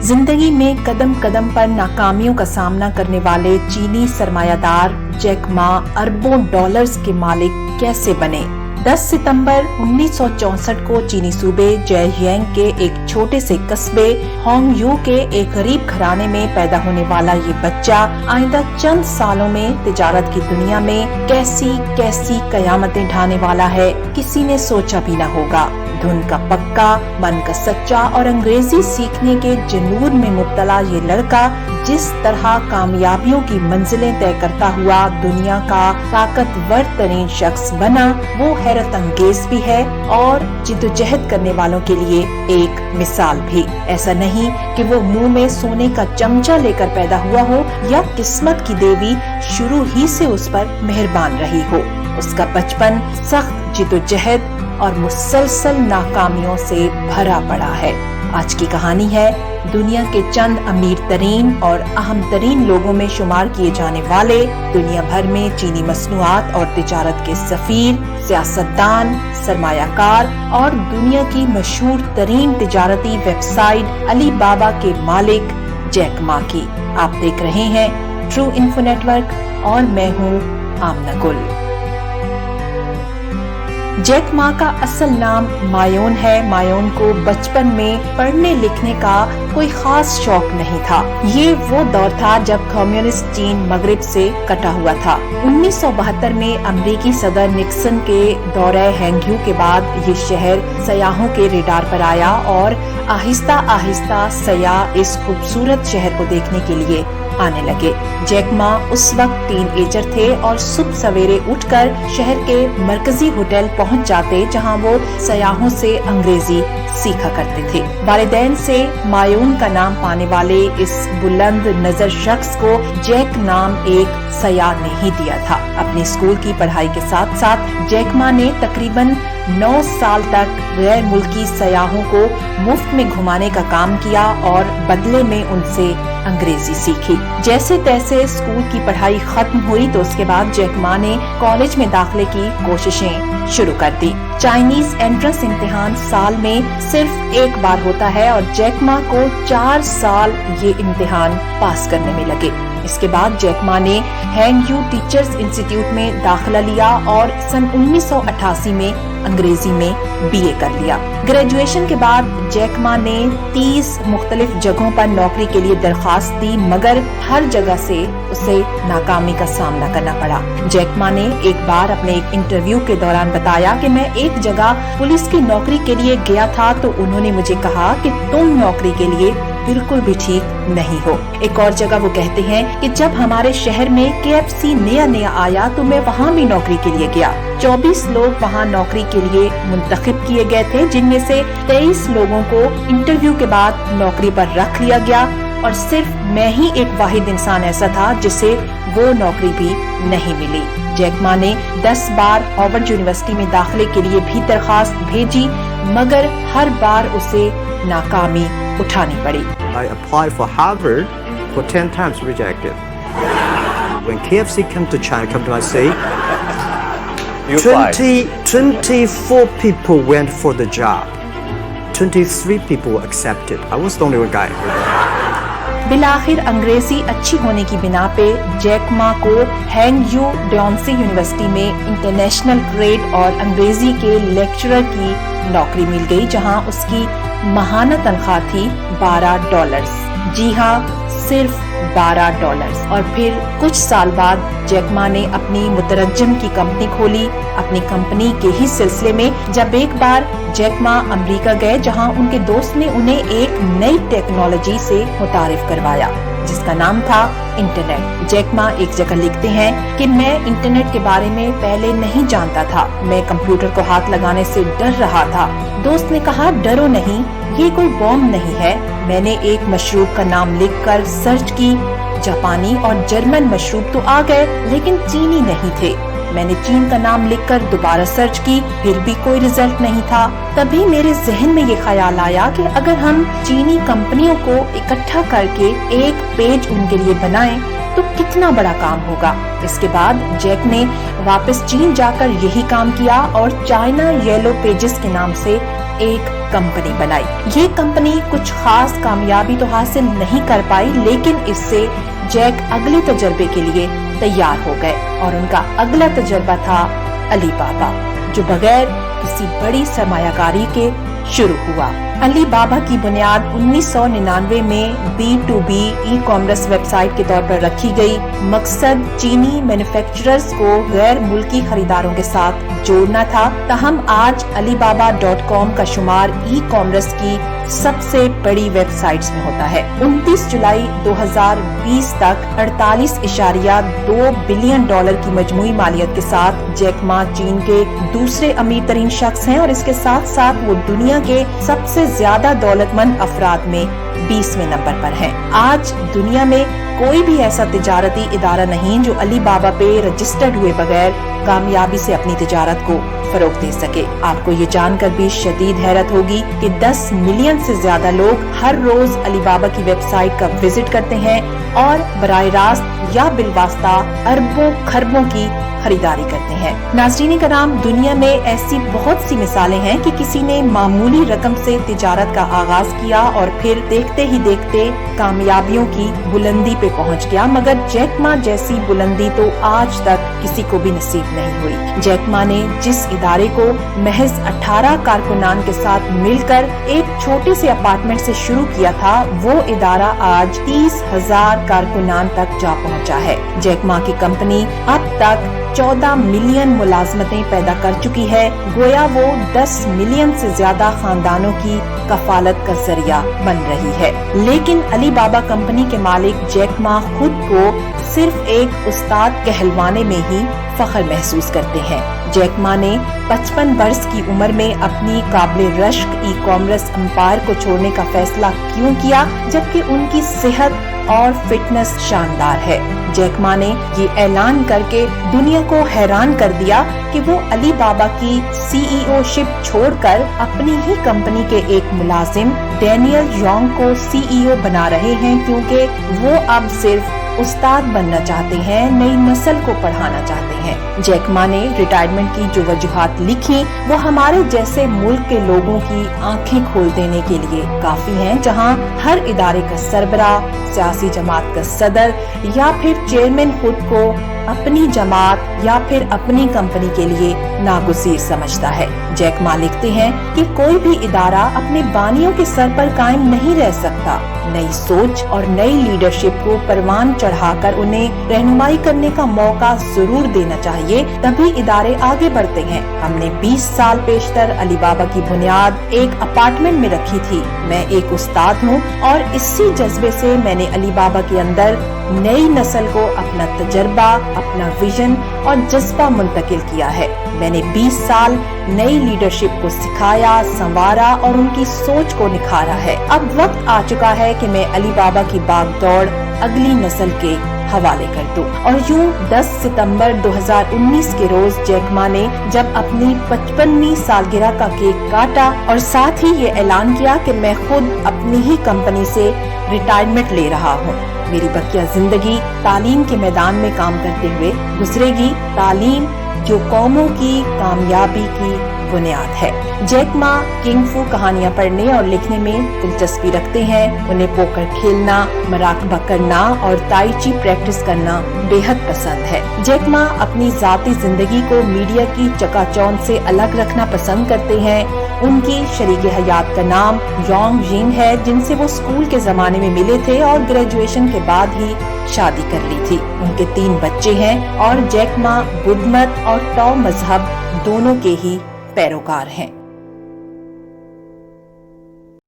जिंदगी में कदम कदम पर नाकामियों का सामना करने वाले चीनी सरमायादार जैक मा अरबों डॉलर्स के मालिक कैसे बने। 10 सितंबर 1964 को चीनी सूबे जयजियांग के एक छोटे से कस्बे होंगयू के एक गरीब घराने में पैदा होने वाला ये बच्चा आइंदा चंद सालों में तिजारत की दुनिया में कैसी कैसी कयामतें ढाने वाला है, किसी ने सोचा भी न होगा। धुन का पक्का, मन का सच्चा और अंग्रेजी सीखने के जुनून में मुब्तला ये लड़का जिस तरह कामयाबियों की मंजिलें तय करता हुआ दुनिया का ताकतवर तरीन शख्स बना, वो हैरत अंगेज भी है और जिद्दोजहद करने वालों के लिए एक मिसाल भी। ऐसा नहीं कि वो मुंह में सोने का चमचा लेकर पैदा हुआ हो या किस्मत की देवी शुरू ही से उस पर मेहरबान रही हो। उसका बचपन सख्त जिद्दोजहद और मुसलसल नाकामियों से भरा पड़ा है। आज की कहानी है दुनिया के चंद अमीर तरीन और अहम तरीन लोगों में शुमार किए जाने वाले दुनिया भर में चीनी मसनूआत और तिजारत के सफीर, सियासतदान, सरमायाकार और दुनिया की मशहूर तरीन तिजारती वेबसाइट अली बाबा के मालिक जैक मा की। आप देख रहे हैं ट्रू इन्फो नेटवर्क और मैं हूँ आमना गुल। जैक मा का असल नाम मायोन है। मायोन को बचपन में पढ़ने लिखने का कोई खास शौक नहीं था। ये वो दौर था जब कम्युनिस्ट चीन मगरिब से कटा हुआ था। 1972 में अमेरिकी सदर निक्सन के दौरे होंगयू के बाद ये शहर सयाहों के रेडार पर आया और आहिस्ता आहिस्ता सयाह इस खूबसूरत शहर को देखने के लिए आने लगे। जैक मा उस वक्त टीनएजर थे और सुबह सवेरे उठकर शहर के मरकजी होटल पहुंच जाते जहां वो सयाहों से अंग्रेजी सीखा करते थे। वालिदैन से मायून का नाम पाने वाले इस बुलंद नजर शख्स को जैक नाम एक सयाह ने ही दिया था। अपने स्कूल की पढ़ाई के साथ साथ जैक मा ने तकरीबन 9 साल तक गैर मुल्की सयाहों को मुफ्त में घुमाने का काम किया और बदले में उनसे अंग्रेजी सीखी। जैसे तैसे स्कूल की पढ़ाई खत्म हुई तो उसके बाद जैक मा ने कॉलेज में दाखिले की कोशिशें शुरू कर दी। चाइनीज एंट्रेंस इम्तिहान साल में सिर्फ एक बार होता है और जैक मा को 4 साल ये इम्तिहान पास करने में लगे। इसके बाद जैक मा ने होंगयू टीचर्स इंस्टीट्यूट में दाखिला लिया और सन 1988 में अंग्रेजी में बीए कर लिया। ग्रेजुएशन के बाद जैक मा ने 30 मुख्तलिफ जगहों पर नौकरी के लिए दरखास्त दी, मगर हर जगह से उसे नाकामी का सामना करना पड़ा। जैक मा ने एक बार अपने एक इंटरव्यू के दौरान बताया कि मैं एक जगह पुलिस की नौकरी के लिए गया था तो उन्होंने मुझे कहा कि तुम नौकरी के लिए बिल्कुल भी ठीक नहीं हो। एक और जगह वो कहते हैं कि जब हमारे शहर में KFC नया आया तो मैं वहाँ भी नौकरी के लिए गया। 24 लोग वहाँ नौकरी के लिए मुंतखब किए गए थे, जिनमें से 23 लोगों को इंटरव्यू के बाद नौकरी पर रख लिया गया और सिर्फ मैं ही एक वाहिद इंसान ऐसा था जिसे वो नौकरी भी नहीं मिली। जैक मा ने 10 बार हार्वर्ड यूनिवर्सिटी में दाखिले के लिए भी दरखास्त भेजी, मगर हर बार उसे नाकामी उठानी पड़ी। I applied for Harvard for 10 times rejected. When KFC come to China, come to my state, 24 people went for the job. 23 people were accepted. I was the only one guy. बिलाखिर अंग्रेजी अच्छी होने की बिना पे जैक मा को होंगयू डॉन्सी university में international trade और अंग्रेजी के लेक्चरर की नौकरी मिल गई, जहां उसकी माहाना तनख्वाह थी $12। जी हाँ, सिर्फ $12। और फिर कुछ साल बाद जैक मा ने अपनी मुतरज्जिम की कंपनी खोली। अपनी कंपनी के ही सिलसिले में जब एक बार जैक मा अमेरिका गए, जहां उनके दोस्त ने उन्हें एक नई टेक्नोलॉजी से मुतारिफ करवाया जिसका नाम था इंटरनेट। जैक मा एक जगह लिखते हैं कि मैं इंटरनेट के बारे में पहले नहीं जानता था, मैं कंप्यूटर को हाथ लगाने से डर रहा था। दोस्त ने कहा डरो नहीं, ये कोई बॉम्ब नहीं है। मैंने एक मशरूब का नाम लिखकर सर्च की, जापानी और जर्मन मशरूब तो आ गए लेकिन चीनी नहीं थे। मैंने चीन का नाम लिखकर दोबारा सर्च की, फिर भी कोई रिजल्ट नहीं था। तभी मेरे जहन में ये ख्याल आया कि अगर हम चीनी कंपनियों को इकट्ठा करके एक पेज उनके लिए बनाएं तो कितना बड़ा काम होगा। इसके बाद जैक ने वापस चीन जाकर यही काम किया और चाइना येलो पेजेस के नाम से एक कंपनी बनाई। ये कंपनी कुछ खास कामयाबी तो हासिल नहीं कर पाई, लेकिन इससे जैक अगले तजर्बे के लिए तैयार हो गए और उनका अगला तजर्बा था अली बाबा, जो बगैर किसी बड़ी सरमायाकारी के शुरू हुआ। अली बाबा की बुनियाद 1999 में B2B ई कॉमर्स वेबसाइट के तौर पर रखी गई। मकसद चीनी मैन्युफैक्चरर्स को गैर मुल्की खरीदारों के साथ जोड़ना था। ताहम आज alibaba.com का शुमार ई कॉमर्स की सबसे बड़ी वेबसाइट्स में होता है। 29 जुलाई 2020 तक 48.2 बिलियन डॉलर की मजमूई मालियत के साथ जैक मा चीन के दूसरे अमीर तरीन शख्स हैं और इसके साथ साथ वो दुनिया के सबसे ज्यादा दौलतमंद अफराद में 20वें नंबर पर हैं। आज दुनिया में कोई भी ऐसा तिजारती इदारा नहीं जो अली बाबा पे रजिस्टर्ड हुए बगैर कामयाबी से अपनी तिजारत को फरोग दे सके। आपको ये जानकर भी शदीद हैरत होगी कि 10 मिलियन से ज्यादा लोग हर रोज अली बाबा की वेबसाइट का विजिट करते हैं और बराह रास्त या बिलवास्ता अरबों खरबों की खरीदारी करते हैं। नाज़रीन कराम, दुनिया में ऐसी बहुत सी मिसालें हैं कि किसी ने मामूली रकम से तिजारत का आगाज किया और फिर देखते ही देखते कामयाबियों की बुलंदी पे पहुंच गया, मगर जैक मा जैसी बुलंदी तो आज तक किसी को भी नसीब नहीं हुई। जैक मा ने जिस इदारे को महज 18 कारकुनान के साथ मिलकर एक छोटे से अपार्टमेंट से शुरू किया था, वो इदारा आज 30,000 कारकुनान तक जा पहुंचा है। जैक मा की कंपनी अब तक 14 मिलियन मुलाजमतें पैदा कर चुकी है। गोया वो 10 मिलियन से ज्यादा खानदानों की कफालत का जरिया बन रही है। लेकिन अली बाबा कंपनी के मालिक जैक मा खुद को सिर्फ एक उस्ताद कहलवाने में ही फख्र महसूस करते हैं। जैक मा ने 55 वर्ष की उम्र में अपनी काबिल रश्क ई कॉमर्स एम्पायर को छोड़ने का फैसला क्यों किया, जबकि उनकी सेहत और फिटनेस शानदार है। जैक मा ने ये ऐलान करके दुनिया को हैरान कर दिया कि वो अली बाबा की CEO शिप छोड़कर अपनी ही कंपनी के एक मुलाजिम डैनियल योंग को CEO बना रहे हैं, क्योंकि वो अब सिर्फ उस्ताद बनना चाहते हैं, नई नस्ल को पढ़ाना चाहते हैं। जैक मा ने रिटायरमेंट की जो वजूहात लिखी वो हमारे जैसे मुल्क के लोगों की आंखें खोल देने के लिए काफी हैं, जहां हर इदारे का सरबराह, सियासी जमात का सदर या फिर चेयरमैन खुद को अपनी जमात या फिर अपनी कंपनी के लिए नागुज़ीर समझता है। जैक मा लिखते हैं कि कोई भी इदारा अपने बानियों के सर पर कायम नहीं रह सकता। नई सोच और नई लीडरशिप को परवान चढ़ाकर उन्हें रहनुमाई करने का मौका जरूर देना चाहिए, तभी इदारे आगे बढ़ते हैं। हमने 20 साल पेशतर अली बाबा की बुनियाद एक अपार्टमेंट में रखी थी। मैं एक उस्ताद हूँ और इसी जज्बे से मैंने अली बाबा के अंदर नई नस्ल को अपना तजर्बा, अपना विजन और जज्बा मुंतकिल किया है। मैंने 20 साल नई लीडरशिप को सिखाया, संवारा और उनकी सोच को निखारा है। अब वक्त आ चुका है कि मैं अली बाबा की बागदौड़ अगली नस्ल के हवाले कर दूं। और यूं 10 सितंबर 2019 के रोज जैक मा ने जब अपनी 55वीं सालगिरह का केक काटा और साथ ही ये ऐलान किया कि मैं खुद अपनी ही कंपनी से रिटायरमेंट ले रहा हूँ। मेरी बकिया जिंदगी तालीम के मैदान में काम करते हुए गुजरेगी, तालीम जो कौमों की कामयाबी की बुनियाद है। जैक मा किंग फू कहानियाँ पढ़ने और लिखने में दिलचस्पी रखते हैं। उन्हें पोकर खेलना, मराकबा करना और ताई ची प्रैक्टिस करना बेहद पसंद है। जैक मा अपनी जाती जिंदगी को मीडिया की चकाचौंध से अलग रखना पसंद करते हैं। उनकी शरीक हयात का नाम योंग जिन है, जिनसे वो स्कूल के जमाने में मिले थे और ग्रेजुएशन के बाद ही शादी कर ली थी। उनके 3 बच्चे हैं और जैक मा बुद्ध मत और टॉ मजहब दोनों के ही पैरोकार हैं।